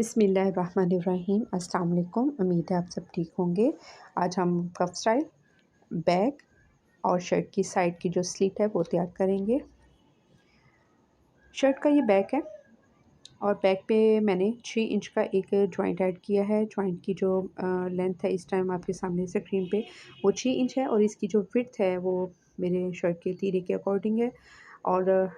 बिस्मिल्लाहिर्रहमानिर्रहीम। अस्सलाम वालेकुम। उम्मीद है आप सब ठीक होंगे। आज हम कफ स्टाइल, बैक और शर्ट की साइड की जो स्लिट है वो तैयार करेंगे। शर्ट का ये बैक है और बैक पे मैंने 6 इंच का एक जॉइंट ऐड किया है। जॉइंट की जो लेंथ है इस टाइम आपके सामने स्क्रीन पे वो 6 इंच है और इसकी जो विड्थ है वो मेरे शर्ट के तीरे के अकॉर्डिंग है। और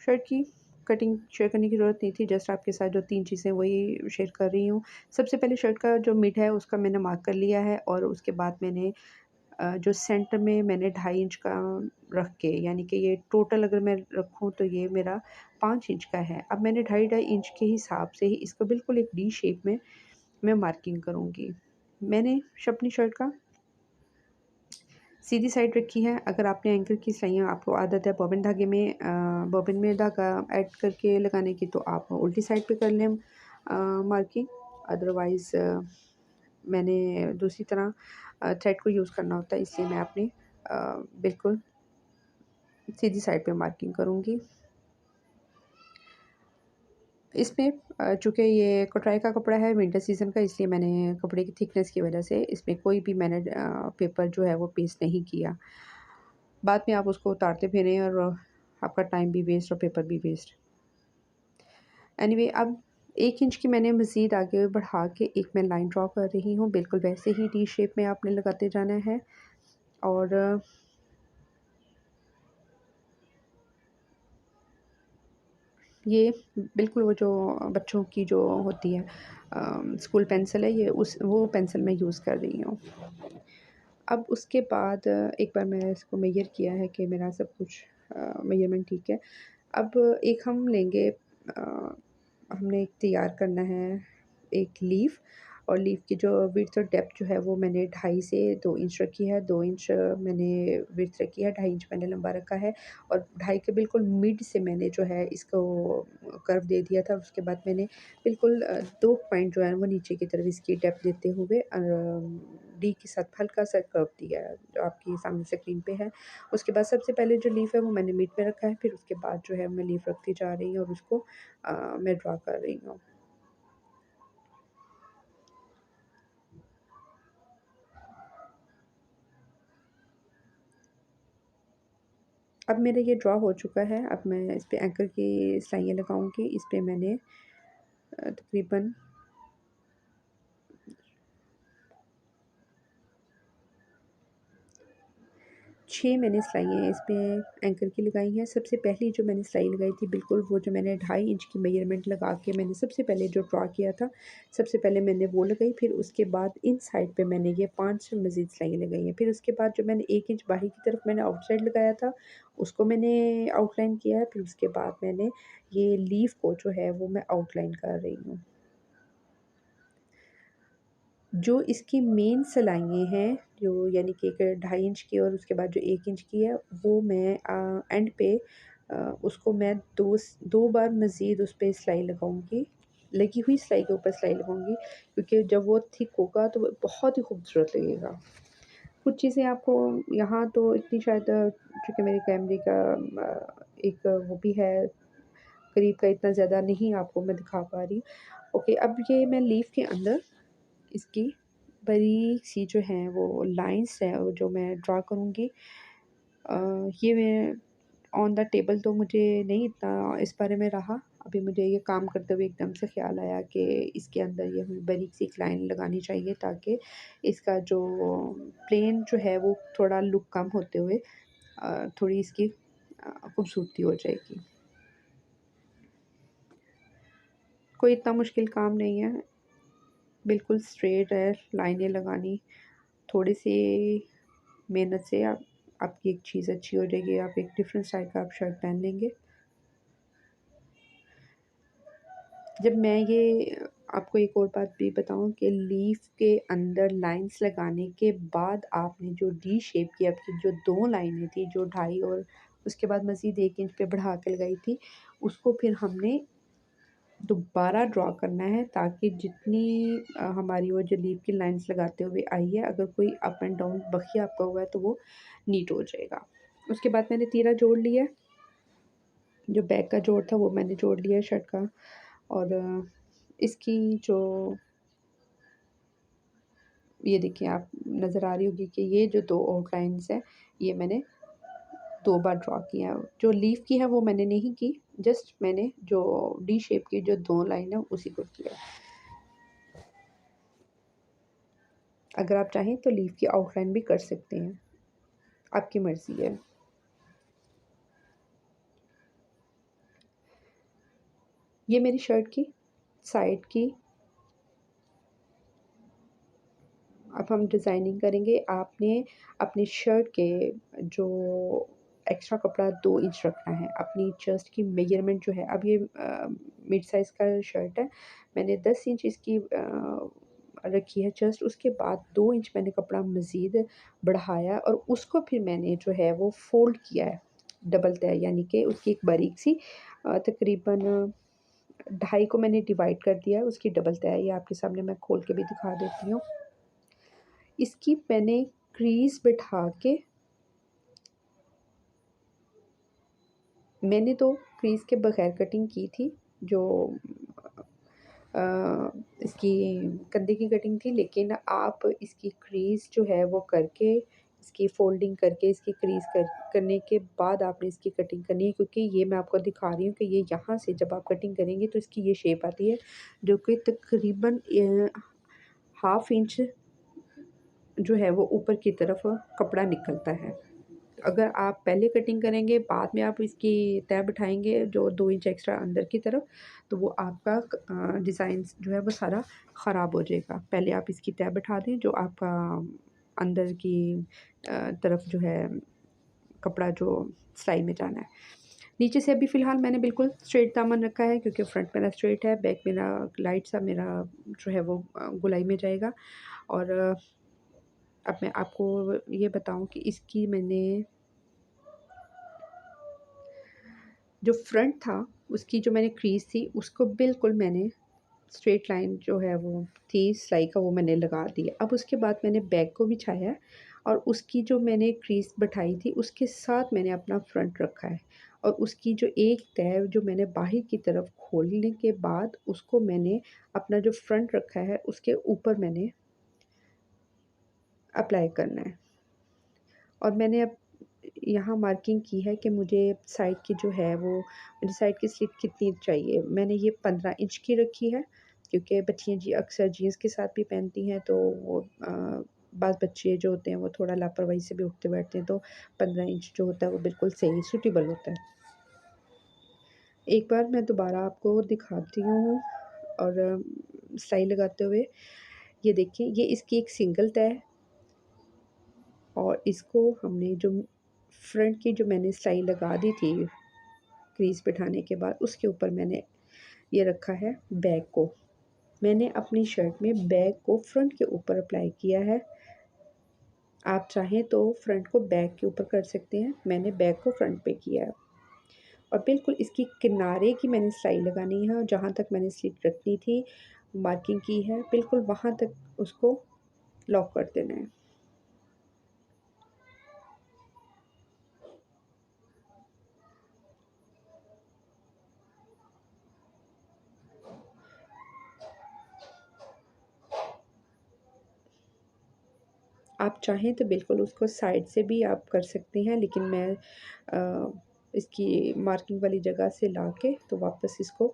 शर्ट की कटिंग शेयर करने की ज़रूरत नहीं थी, जस्ट आपके साथ जो 3 चीज़ें वही शेयर कर रही हूँ। सबसे पहले शर्ट का जो मिड है उसका मैंने मार्क कर लिया है और उसके बाद मैंने जो सेंटर में मैंने 2.5 इंच का रख के, यानी कि ये टोटल अगर मैं रखूँ तो ये मेरा 5 इंच का है। अब मैंने 2.5 इंच के हिसाब से ही इसको बिल्कुल एक डी शेप में मैं मार्किंग करूँगी। मैंने अपनी शर्ट का सीधी साइड रखी है। अगर आपने एंकल की सिलाइयाँ आपको आदत है बॉबिन में धागा ऐड करके लगाने की, तो आप उल्टी साइड पे कर लें मार्किंग। अदरवाइज़ मैंने दूसरी तरह थ्रेड को यूज़ करना होता है, इसलिए मैं अपनी बिल्कुल सीधी साइड पे मार्किंग करूँगी। इसमें चूँकि ये कटराई का कपड़ा है विंटर सीज़न का, इसलिए मैंने कपड़े की थिकनेस की वजह से इसमें कोई भी मैंने पेपर जो है वो पेस्ट नहीं किया। बाद में आप उसको उतारते फिरें और आपका टाइम भी वेस्ट और पेपर भी वेस्ट। एनीवे, अब 1 इंच की मैंने मज़ीद आगे बढ़ा के एक मैं लाइन ड्रॉ कर रही हूँ। बिल्कुल वैसे ही टी शेप में आपने लगाते जाना है। और ये बिल्कुल वो जो बच्चों की जो होती है स्कूल पेंसिल है, ये वो पेंसिल मैं यूज़ कर रही हूँ। अब उसके बाद एक बार मैं इसको मेज़र किया है कि मेरा सब कुछ मेज़रमेंट ठीक है। अब एक हम लेंगे, हमने एक तैयार करना है एक लीफ, और लीफ की जो विड्थ और डेप्थ जो है वो मैंने 2.5 से 2 इंच रखी है। 2 इंच मैंने विड्थ रखी है, 2.5 इंच मैंने लंबा रखा है और 2.5 के बिल्कुल मिड से मैंने जो है इसको कर्व दे दिया था। उसके बाद मैंने बिल्कुल 2 पॉइंट जो है वो नीचे की तरफ इसकी डेप्थ देते हुए डी के साथ हल्का सा कर्व दिया है, जो आपकी सामने स्क्रीन पे है। उसके बाद सबसे पहले जो लीफ है वो मैंने मिड में रखा है, फिर उसके बाद जो है मैं लीफ रखती जा रही हूँ और उसको मैं ड्रा कर रही हूँ। अब मेरा ये ड्रा हो चुका है। अब मैं इस पे एंकल की सिलाइयाँ लगाऊंगी। इस पे मैंने तकरीबन 6 मैंने सिलाइयाँ इस पे एंकल की लगाई हैं। सबसे पहली जो मैंने सिलाई लगाई थी बिल्कुल वो जो मैंने 2.5 इंच की मेजरमेंट लगा के मैंने सबसे पहले जो ड्रा किया था, सबसे पहले मैंने वो लगाई। फिर उसके बाद इन साइड पे मैंने ये 5 मज़ीद सिलाइयाँ लगाई हैं। फिर उसके बाद जो मैंने 1 इंच बाहर की तरफ मैंने आउटसाइड लगाया था, उसको मैंने आउटलाइन किया है। फिर उसके बाद मैंने ये लीफ को जो है वो मैं आउटलाइन कर रही हूँ। जो इसकी मेन सिलाइयाँ हैं, जो यानी कि एक 2.5 इंच की और उसके बाद जो 1 इंच की है, वो मैं एंड पे उसको मैं 2 बार मज़ीद उस पे सिलाई लगाऊँगी। लगी हुई सिलाई के ऊपर सिलाई लगाऊँगी, क्योंकि जब वो थिक होगा तो वो बहुत ही खूबसूरत लगेगा। कुछ चीज़ें आपको यहाँ तो इतनी शायद, चूँकि मेरे कैमरे का एक वो भी है, करीब का इतना ज़्यादा नहीं आपको मैं दिखा पा रही। ओके, अब ये मैं लीफ के अंदर इसकी बारीक सी जो है वो लाइन्स है वो जो मैं ड्रा करूँगी। ये मैं ऑन द टेबल तो मुझे नहीं इतना इस बारे में रहा। अभी मुझे ये काम करते हुए एकदम से ख़्याल आया कि इसके अंदर ये हमें बारीक सी एक लाइन लगानी चाहिए, ताकि इसका जो प्लेन जो है वो थोड़ा लुक कम होते हुए थोड़ी इसकी खूबसूरती हो जाएगी। कोई इतना मुश्किल काम नहीं है, बिल्कुल स्ट्रेट है लाइनें लगानी। थोड़ी-सी मेहनत से आपकी एक चीज़ अच्छी हो जाएगी, आप एक डिफरेंट स्टाइल का आप शर्ट पहन लेंगे। जब मैं ये आपको एक और बात भी बताऊँ कि लीफ के अंदर लाइन्स लगाने के बाद आपने जो डी शेप की आपकी जो 2 लाइनें थी, जो 2.5 और उसके बाद मज़ीद 1 इंच पे बढ़ा के लगाई थी, उसको फिर हमने दोबारा ड्रॉ करना है, ताकि जितनी हमारी वो जो लीफ की लाइन्स लगाते हुए आई है, अगर कोई अप एंड डाउन बखिया आपका हुआ है तो वो नीट हो जाएगा। उसके बाद मैंने तीरा जोड़ लिया, जो बैक का जोड़ था वो मैंने जोड़ लिया शर्ट का। और इसकी जो ये देखिए, आप नज़र आ रही होगी कि ये जो 2 आउटलाइन्स हैं, ये मैंने 2 बार ड्रॉ किया है। जो लीफ की है वो मैंने नहीं की, जस्ट मैंने जो डी शेप की जो 2 लाइन है उसी को किया है। अगर आप चाहें तो लीफ की आउटलाइन भी कर सकते हैं, आपकी मर्ज़ी है। ये मेरी शर्ट की साइड की अब हम डिज़ाइनिंग करेंगे। आपने अपनी शर्ट के जो एक्स्ट्रा कपड़ा 2 इंच रखना है। अपनी चेस्ट की मेजरमेंट जो है, अब ये मिड साइज़ का शर्ट है। मैंने 10 इंच इसकी रखी है चेस्ट, उसके बाद 2 इंच मैंने कपड़ा मज़ीद बढ़ाया और उसको फिर मैंने जो है वो फ़ोल्ड किया है डबल तह, यानी कि उसकी एक बारीक सी तकरीबन ढाई को मैंने डिवाइड कर दिया है, उसकी डबल तह है। ये आपके सामने मैं खोल के भी दिखा देती हूँ। इसकी मैंने क्रीज़ बिठा के मैंने तो क्रीज़ के बगैर कटिंग की थी, जो अ, इसकी कंधे की कटिंग थी, लेकिन आप इसकी क्रीज़ जो है वो करके, इसकी फ़ोल्डिंग करके, इसकी क्रीज़ करने के बाद आपने इसकी कटिंग करनी है, क्योंकि ये मैं आपको दिखा रही हूँ कि ये यहाँ से जब आप कटिंग करेंगे तो इसकी ये शेप आती है, जो कि तकरीबन हाफ़ इंच जो है वो ऊपर की तरफ कपड़ा निकलता है। अगर आप पहले कटिंग करेंगे, बाद में आप इसकी तह बिठाएँगे जो 2 इंच एक्स्ट्रा अंदर की तरफ, तो वो आपका डिज़ाइन जो है वो सारा ख़राब हो जाएगा। पहले आप इसकी तह बिठा दें, जो आपका अंदर की तरफ जो है कपड़ा जो सिलाई में जाना है। नीचे से अभी फ़िलहाल मैंने बिल्कुल स्ट्रेट दामन रखा है, क्योंकि फ्रंट मेरा स्ट्रेट है, बैक मेरा लाइट सा मेरा जो है वो गोलाई में जाएगा। और अब मैं आपको ये बताऊँ कि इसकी मैंने जो फ्रंट था, उसकी जो मैंने क्रीज़ थी, उसको बिल्कुल मैंने स्ट्रेट लाइन जो है वो थी सिलाई का, वो मैंने लगा दिया। अब उसके बाद मैंने बैक को बिछाया है और उसकी जो मैंने क्रीज़ बिठाई थी, उसके साथ मैंने अपना फ्रंट रखा है और उसकी जो एक तह जो मैंने बाहर की तरफ खोलने के बाद उसको मैंने अपना जो फ्रंट रखा है, उसके ऊपर मैंने अप्लाई करना है। और मैंने अब यहाँ मार्किंग की है कि मुझे साइड की जो है वो मेरी साइड की स्लिट कितनी चाहिए। मैंने ये 15 इंच की रखी है, क्योंकि बच्चियाँ जी अक्सर जीन्स के साथ भी पहनती हैं, तो वो बाज़ बच्चे जो होते हैं वो थोड़ा लापरवाही से भी उठते बैठते हैं, तो 15 इंच जो होता है वो बिल्कुल सही सूटेबल होता है। एक बार मैं दोबारा आपको दिखाती हूँ और सिलाई लगाते हुए। ये देखिए, ये इसकी एक सिंगल तह है और इसको हमने जो फ्रंट की जो मैंने सिलाई लगा दी थी क्रीज़ बिठाने के बाद, उसके ऊपर मैंने ये रखा है बैक को। मैंने अपनी शर्ट में बैक को फ्रंट के ऊपर अप्लाई किया है। आप चाहें तो फ्रंट को बैक के ऊपर कर सकते हैं, मैंने बैक को फ्रंट पे किया है। और बिल्कुल इसकी किनारे की मैंने सिलाई लगानी है और जहाँ तक मैंने स्लिट रखनी थी, मार्किंग की है, बिल्कुल वहाँ तक उसको लॉक कर देना है। आप चाहें तो बिल्कुल उसको साइड से भी आप कर सकते हैं, लेकिन मैं इसकी मार्किंग वाली जगह से लाके तो वापस इसको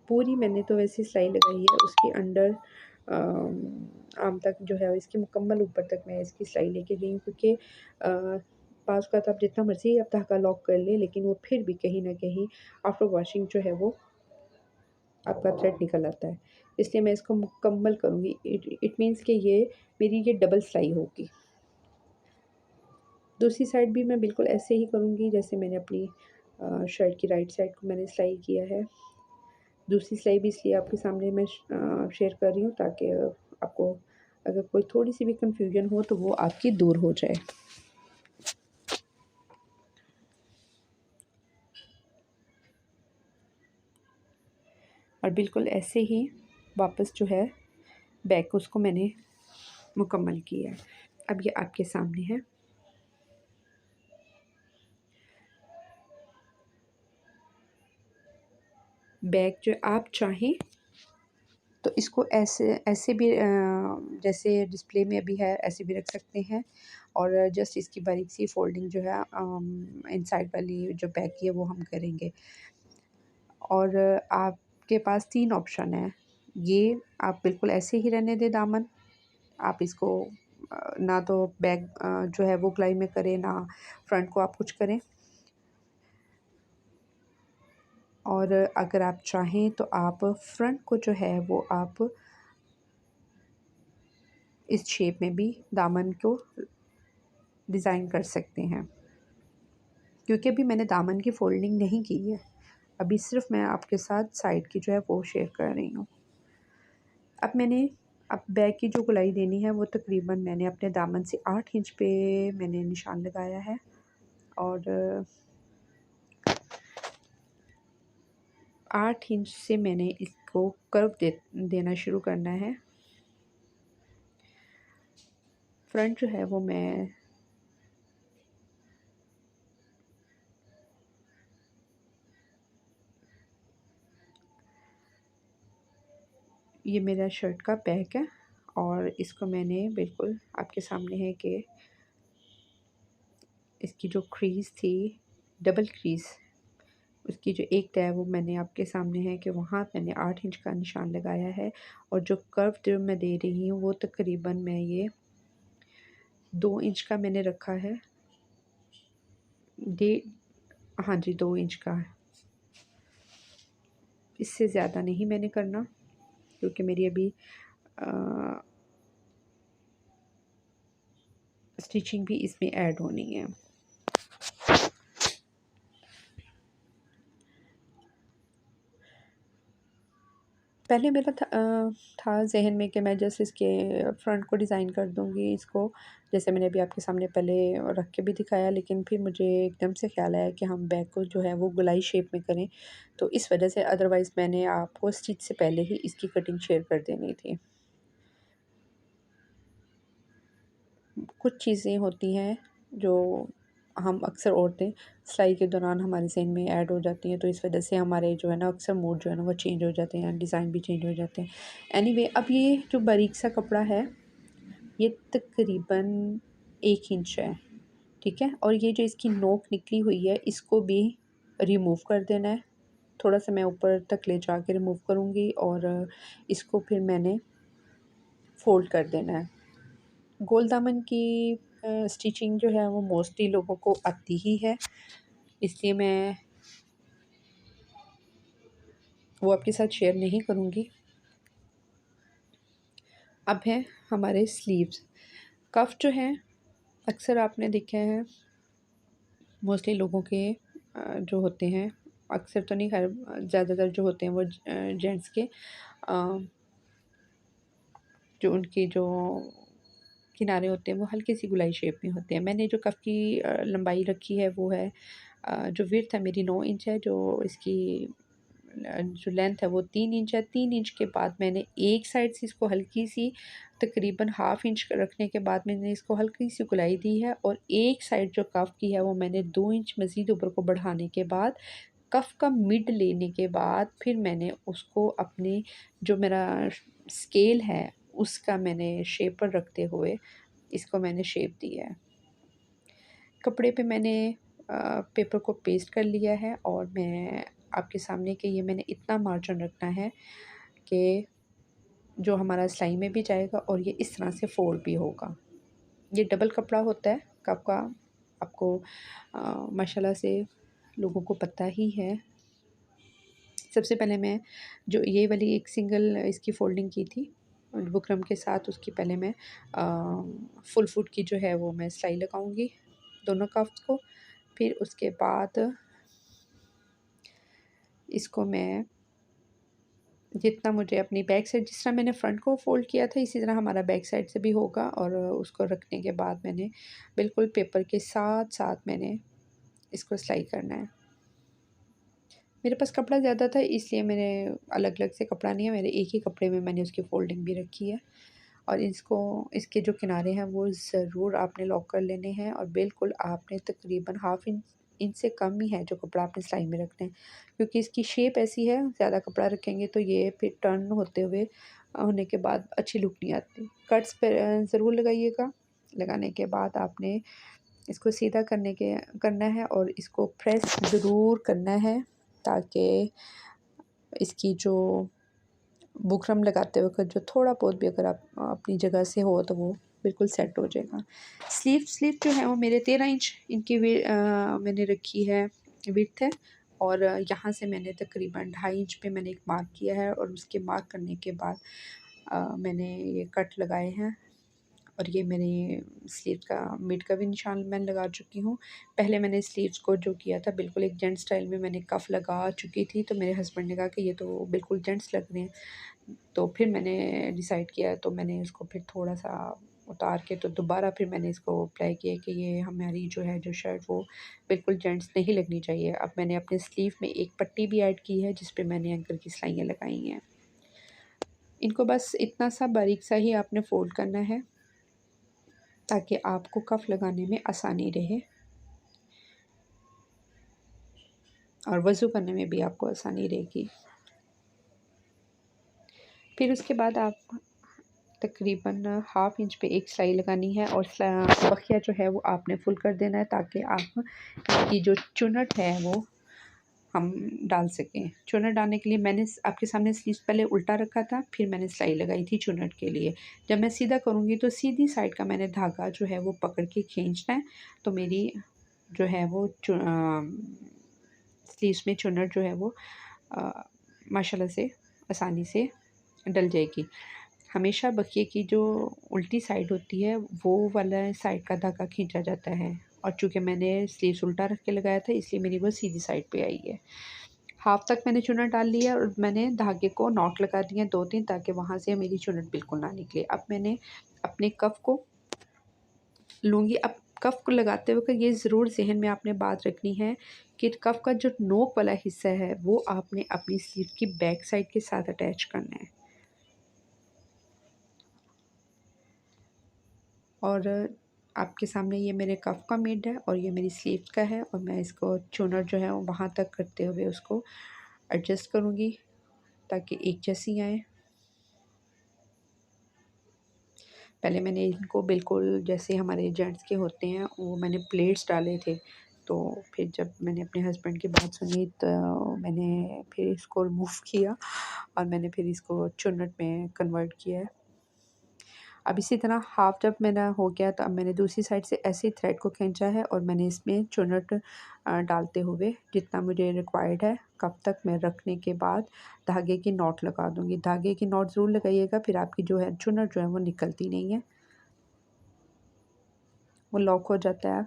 पूरी मैंने तो वैसे सिलाई लगाई है उसके अंडर आर्म तक जो है इसके मुकम्मल ऊपर तक मैं इसकी सिलाई लेके गई हूँ, क्योंकि बाज़ औक़ात आप जितना मर्ज़ी आप धागा लॉक कर लें, लेकिन वो फिर भी कहीं न कहीं आफ्टर वॉशिंग जो है वो आपका थ्रेड निकल आता है। इसलिए मैं इसको मुकम्मल करूँगी। इट मीन्स कि मेरी ये डबल सिलाई होगी। दूसरी साइड भी मैं बिल्कुल ऐसे ही करूँगी जैसे मैंने अपनी शर्ट की राइट साइड को मैंने सिलाई किया है। दूसरी सिलाई भी इसलिए आपके सामने मैं शेयर कर रही हूँ, ताकि आपको अगर कोई थोड़ी-सी भी कन्फ्यूजन हो तो वो आपकी दूर हो जाए। और बिल्कुल ऐसे ही वापस जो है बैक उसको मैंने मुकम्मल किया है। अब ये आपके सामने है। बैक जो आप चाहें तो इसको ऐसे ऐसे भी जैसे डिस्प्ले में अभी है ऐसे भी रख सकते हैं, और जस्ट इसकी बारीक सी फोल्डिंग जो है इनसाइड वाली जो बैक की है वो हम करेंगे। और आपके पास 3 ऑप्शन है। ये आप बिल्कुल ऐसे ही रहने दें दामन, आप इसको ना तो बैक जो है वो गोलाई में करें, ना फ्रंट को आप कुछ करें। और अगर आप चाहें तो आप फ्रंट को जो है वो आप इस शेप में भी दामन को डिज़ाइन कर सकते हैं। क्योंकि अभी मैंने दामन की फ़ोल्डिंग नहीं की है, अभी सिर्फ मैं आपके साथ साइड की जो है वो शेयर कर रही हूँ। अब बैक की जो गोलाई देनी है वो तकरीबन मैंने अपने दामन से 8 इंच पे मैंने निशान लगाया है, और 8 इंच से मैंने इसको कर्व देना शुरू करना है। फ्रंट जो है वो मैं ये मेरा शर्ट का बैक है, और इसको मैंने बिल्कुल आपके सामने है कि इसकी जो क्रीज़ थी, डबल क्रीज़, उसकी जो एक तह वो मैंने आपके सामने है कि वहाँ मैंने 8 इंच का निशान लगाया है, और जो कर्व जो मैं दे रही हूँ वो तकरीबन मैं ये 2 इंच का मैंने रखा है। डे हाँ जी, 2 इंच का है, इससे ज़्यादा नहीं मैंने करना, क्योंकि मेरी अभी स्टिचिंग भी इसमें ऐड होनी है। पहले मेरा था ज़हन में कि मैं जैसे इसके फ्रंट को डिज़ाइन कर दूँगी इसको, जैसे मैंने अभी आपके सामने पहले रख के भी दिखाया, लेकिन फिर मुझे एकदम से ख़्याल आया कि हम बैक को जो है वो गोलाई शेप में करें, तो इस वजह से अदरवाइज़ मैंने आपको स्टिच से पहले ही इसकी कटिंग शेयर कर देनी थी। कुछ चीज़ें होती हैं जो हम अक्सर औरतें सिलाई के दौरान हमारे ज़हन में ऐड हो जाती हैं, तो इस वजह से हमारे जो है ना अक्सर मूड जो है ना वो चेंज हो जाते हैं, डिज़ाइन भी चेंज हो जाते हैं। एनीवे, अब ये जो बारीक सा कपड़ा है ये तकरीबन 1 इंच है, ठीक है? और ये जो इसकी नोक निकली हुई है इसको भी रिमूव कर देना है। थोड़ा-सा मैं ऊपर तक ले जाके रिमूव करूँगी, और इसको फिर मैंने फ़ोल्ड कर देना है। गोल दामन की स्टिचिंग जो है वो मोस्टली लोगों को आती ही है, इसलिए मैं वो आपके साथ शेयर नहीं करूँगी। अब है हमारे स्लीव्स। कफ जो हैं अक्सर आपने देखे हैं मोस्टली लोगों के जो होते हैं, अक्सर तो नहीं, खैर ज़्यादातर जो होते हैं वो जेंट्स के जो उनके जो किनारे होते हैं वो हल्की सी गोलाई शेप में होते हैं। मैंने जो कफ की लंबाई रखी है वो है जो विड्थ है मेरी 9 इंच है, जो इसकी जो लेंथ है वो 3 इंच है। 3 इंच के बाद मैंने एक साइड से इसको हल्की सी तकरीबन हाफ़ इंच रखने के बाद मैंने इसको हल्की सी गोलाई दी है, और एक साइड जो कफ की है वो मैंने 2 इंच मज़ीद ऊपर को बढ़ाने के बाद कफ का मिड लेने के बाद फिर मैंने उसको अपने जो मेरा स्केल है उसका मैंने शेप पर रखते हुए इसको मैंने शेप दिया है। कपड़े पे मैंने पेपर को पेस्ट कर लिया है, और मैं आपके सामने कि ये मैंने इतना मार्जिन रखना है कि जो हमारा सिलाई में भी जाएगा और ये इस तरह से फ़ोल्ड भी होगा। ये डबल कपड़ा होता है कप का, आपको माशाल्लाह से लोगों को पता ही है। सबसे पहले मैं जो ये वाली एक सिंगल इसकी फ़ोल्डिंग की थी बुकरम के साथ, उसकी पहले मैं फुल फुट की जो है वो मैं सिलाई लगाऊंगी दोनों कफ्स को। फिर उसके बाद इसको मैं जितना मुझे अपनी बैक साइड, जिस तरह मैंने फ्रंट को फ़ोल्ड किया था इसी तरह हमारा बैक साइड से भी होगा, और उसको रखने के बाद मैंने बिल्कुल पेपर के साथ साथ मैंने इसको सिलाई करना है। मेरे पास कपड़ा ज़्यादा था इसलिए मैंने अलग-अलग से कपड़ा नहीं है, मेरे एक ही कपड़े में मैंने उसकी फ़ोल्डिंग भी रखी है। और इसको इसके जो किनारे हैं वो ज़रूर आपने लॉक कर लेने हैं, और बिल्कुल आपने तकरीबन हाफ़ इंच इनसे कम ही है जो कपड़ा आपने सिलाई में रखना है, क्योंकि इसकी शेप ऐसी है, ज़्यादा कपड़ा रखेंगे तो ये फिर टर्न होते हुए होने के बाद अच्छी लुक नहीं आती। कट्स पे ज़रूर लगाइएगा। लगाने के बाद आपने इसको सीधा करना है और इसको प्रेस ज़रूर करना है, ताकि इसकी जो बुकरम लगाते वक़्त जो थोड़ा बहुत भी अगर आप अपनी जगह से हो तो वो बिल्कुल सेट हो जाएगा। स्लीव जो है वो मेरे 13 इंच इनकी मैंने रखी है, विड्थ है, और यहाँ से मैंने तकरीबन 2.5 इंच पे मैंने एक मार्क किया है, और उसके मार्क करने के बाद मैंने ये कट लगाए हैं। और ये मेरे स्लीव का मिड का भी निशान मैं लगा चुकी हूँ। पहले मैंने स्लीव्स को जो किया था बिल्कुल एक जेंट्स स्टाइल में मैंने कफ़ लगा चुकी थी, तो मेरे हस्बैंड ने कहा कि ये तो बिल्कुल जेंट्स लग रहे हैं। तो फिर मैंने डिसाइड किया, तो मैंने इसको फिर थोड़ा-सा उतार के तो दोबारा फिर मैंने इसको अप्लाई किया कि ये हमारी जो है जो शर्ट वो बिल्कुल जेंट्स नहीं लगनी चाहिए। अब मैंने अपने स्लीव में एक पट्टी भी ऐड की है जिस पे मैंने एंकल की सिलाइयाँ लगाई हैं। इनको बस इतना सा बारीक सा ही आपने फ़ोल्ड करना है, ताकि आपको कफ लगाने में आसानी रहे और वज़ू करने में भी आपको आसानी रहेगी। फिर उसके बाद आप तकरीबन हाफ़ इंच पे एक सिलाई लगानी है, और बखिया जो है वो आपने फुल कर देना है, ताकि आप इसकी जो चुनट है वो हम डाल सकें। चुनट डालने के लिए मैंने आपके सामने स्लीव्स पहले उल्टा रखा था, फिर मैंने सिलाई लगाई थी चुनट के लिए। जब मैं सीधा करूँगी तो सीधी साइड का मैंने धागा जो है वो पकड़ के खींचना है, तो मेरी जो है वो स्लीव्स में चुनट जो है वो माशाल्लाह से आसानी से डल जाएगी। हमेशा बखिए की जो उल्टी साइड होती है वो वाला साइड का धागा खींचा जाता है, और चूँकि मैंने स्लीव्स उल्टा रख के लगाया था इसलिए मेरी वो सीधी साइड पे आई है। हाफ तक मैंने चुनट डाल लिया और मैंने धागे को नॉट लगा दिए 2-3, ताकि वहाँ से मेरी चुनट बिल्कुल ना निकले। अब मैंने अपने कफ को लूँगी। अब कफ को लगाते वक़्त ये ज़रूर ज़हन में आपने बात रखनी है कि कफ का जो नोक वाला हिस्सा है वो आपने अपनी स्लीव की बैक साइड के साथ अटैच करना है। और आपके सामने ये मेरे कफ का मिड है और ये मेरी स्लीव का है, और मैं इसको चुनट जो है वो वहाँ तक करते हुए उसको एडजस्ट करूँगी ताकि एक जैसी आए। पहले मैंने इनको बिल्कुल जैसे हमारे जेंट्स के होते हैं वो मैंने प्लेट्स डाले थे, तो फिर जब मैंने अपने हस्बैंड की बात सुनी तो मैंने फिर इसको रिमूव किया और मैंने फिर इसको चुन्नट में कन्वर्ट किया है। अब इसी तरह हाफ़ जब मेरा हो गया तो अब मैंने दूसरी साइड से ऐसे ही थ्रेड को खींचा है और मैंने इसमें चुन्नट डालते हुए जितना मुझे रिक्वायर्ड है कब तक मैं रखने के बाद धागे की नॉट लगा दूँगी। धागे की नॉट ज़रूर लगाइएगा, फिर आपकी जो है चुन्नट जो है वो निकलती नहीं है, वो लॉक हो जाता है।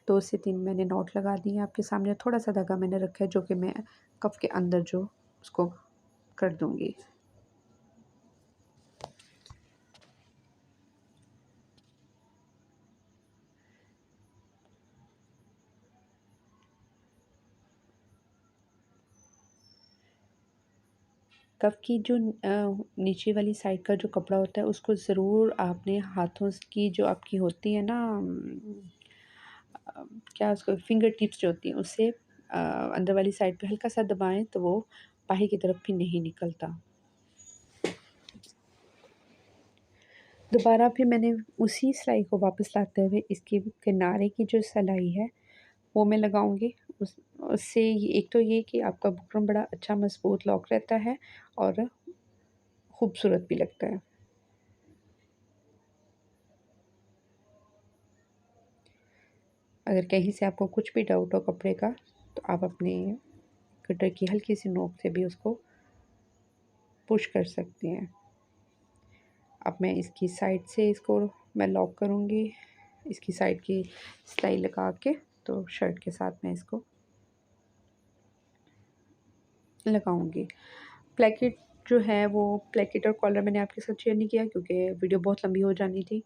2 से 3 मैंने नॉट लगा दिए हैं आपके सामने, थोड़ा-सा धागा मैंने रखा है जो कि मैं कफ के अंदर जो उसको कर दूँगी। कफ की जो नीचे वाली साइड का जो कपड़ा होता है उसको ज़रूर आपने हाथों की जो आपकी होती है ना क्या उसको फिंगर टिप्स जो होती हैं उससे अंदर वाली साइड पे हल्का सा दबाएँ तो वो बाहर की तरफ भी नहीं निकलता। दोबारा फिर मैंने उसी सिलाई को वापस लाते हुए इसके किनारे की जो सिलाई है वो मैं लगाऊँगी। उससे एक तो ये कि आपका बुकरम बड़ा अच्छा मज़बूत लॉक रहता है और खूबसूरत भी लगता है। अगर कहीं से आपको कुछ भी डाउट हो कपड़े का तो आप अपने कटर की हल्की सी नोक से भी उसको पुश कर सकते हैं। अब मैं इसकी साइड से इसको मैं लॉक करूँगी, इसकी साइड की सिलाई लगा के तो शर्ट के साथ मैं इसको लगाऊँगी। प्लेकेट जो है वो प्लेकेट और कॉलर मैंने आपके साथ शेयर नहीं किया क्योंकि वीडियो बहुत लंबी हो जानी थी।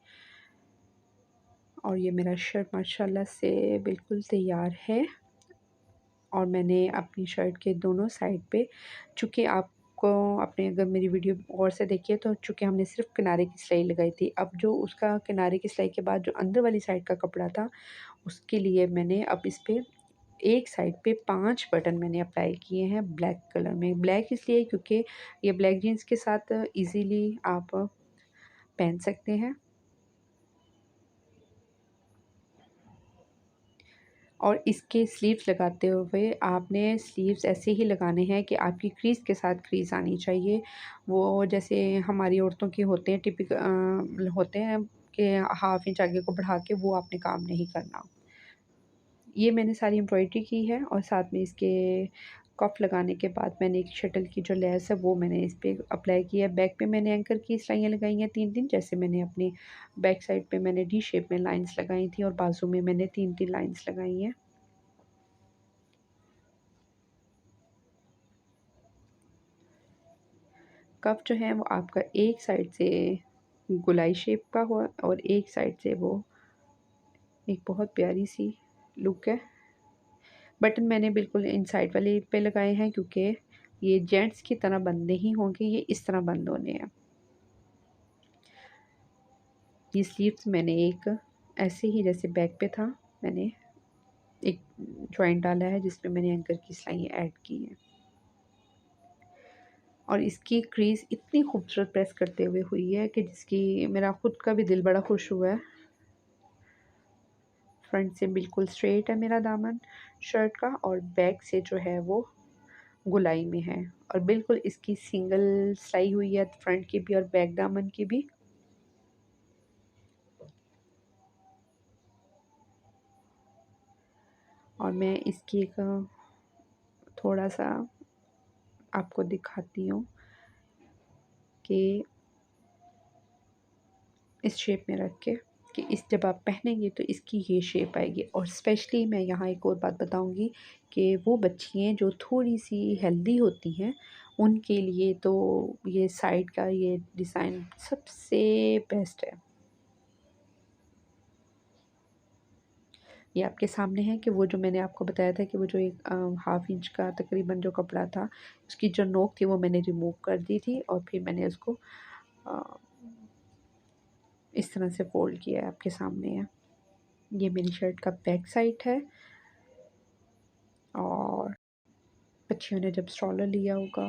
और ये मेरा शर्ट माशाल्लाह से बिल्कुल तैयार है, और मैंने अपनी शर्ट के दोनों साइड पे चूँकि आप आपको आपने अगर मेरी वीडियो गौर से देखी है तो चूँकि हमने सिर्फ़ किनारे की सिलाई लगाई थी, अब जो उसका किनारे की सिलाई के बाद जो अंदर वाली साइड का कपड़ा था, उसके लिए मैंने अब इस पे एक साइड पे 5 बटन मैंने अप्लाई किए हैं ब्लैक कलर में। ब्लैक इसलिए क्योंकि ये ब्लैक जीन्स के साथ ईज़िली आप पहन सकते हैं। और इसके स्लीव्स लगाते हुए आपने स्लीव्स ऐसे ही लगाने हैं कि आपकी क्रीज़ के साथ क्रीज़ आनी चाहिए। वो जैसे हमारी औरतों के होते हैं होते हैं कि हाफ़ इंच आगे को बढ़ा के वो आपने काम नहीं करना। ये मैंने सारी एम्ब्रॉयडरी की है और साथ में इसके कफ लगाने के बाद मैंने एक शटल की जो लेस है वो मैंने इस पे अप्लाई की है। बैक पे मैंने एंकर की सिलाइयाँ लगाई हैं 3-3, जैसे मैंने अपनी बैक साइड पे मैंने डी शेप में लाइन्स लगाई थी और बाजू में मैंने 3-3 लाइन्स लगाई हैं। कफ जो है वो आपका एक साइड से गोलाई शेप का हुआ और एक साइड से वो एक बहुत प्यारी सी लुक है। बटन मैंने बिल्कुल इन साइड वाले पे लगाए हैं क्योंकि ये जेंट्स की तरह बंद नहीं होंगे, ये इस तरह बंद होने हैं। ये स्लीव्स मैंने एक ऐसे ही जैसे बैक पे था, मैंने एक जॉइंट डाला है जिसमें मैंने एंकर की सिलाइयाँ ऐड की हैं। और इसकी क्रीज़ इतनी खूबसूरत प्रेस करते हुए हुई है कि जिसकी मेरा खुद का भी दिल बड़ा खुश हुआ है। फ्रंट से बिल्कुल स्ट्रेट है मेरा दामन शर्ट का और बैक से जो है वो गोलाई में है और बिल्कुल इसकी सिंगल सिलाई हुई है फ्रंट की भी और बैक दामन की भी। और मैं इसकी एक थोड़ा-सा आपको दिखाती हूँ कि इस शेप में रख के कि इस जब आप पहनेंगे तो इसकी ये शेप आएगी। और स्पेशली मैं यहाँ एक और बात बताऊँगी कि वो बच्चियाँ जो थोड़ी-सी हेल्दी होती हैं, उनके लिए तो ये साइड का ये डिज़ाइन सबसे बेस्ट है। ये आपके सामने है कि वो जो मैंने आपको बताया था कि वो जो एक हाफ़ इंच का तकरीबन जो कपड़ा था, उसकी जो नोक थी वो मैंने रिमूव कर दी थी और फिर मैंने उसको अ, इस तरह से फ़ोल्ड किया है, आपके सामने है। ये मेरी शर्ट का बैक साइड है और बच्चियों ने जब स्ट्रॉलर लिया होगा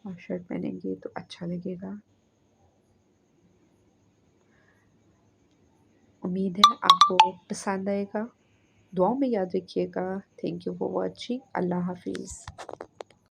और शर्ट पहनेंगे तो अच्छा लगेगा। उम्मीद है आपको पसंद आएगा। दुआओं में याद रखिएगा। Thank you for watching. Allah हाफ़िज़।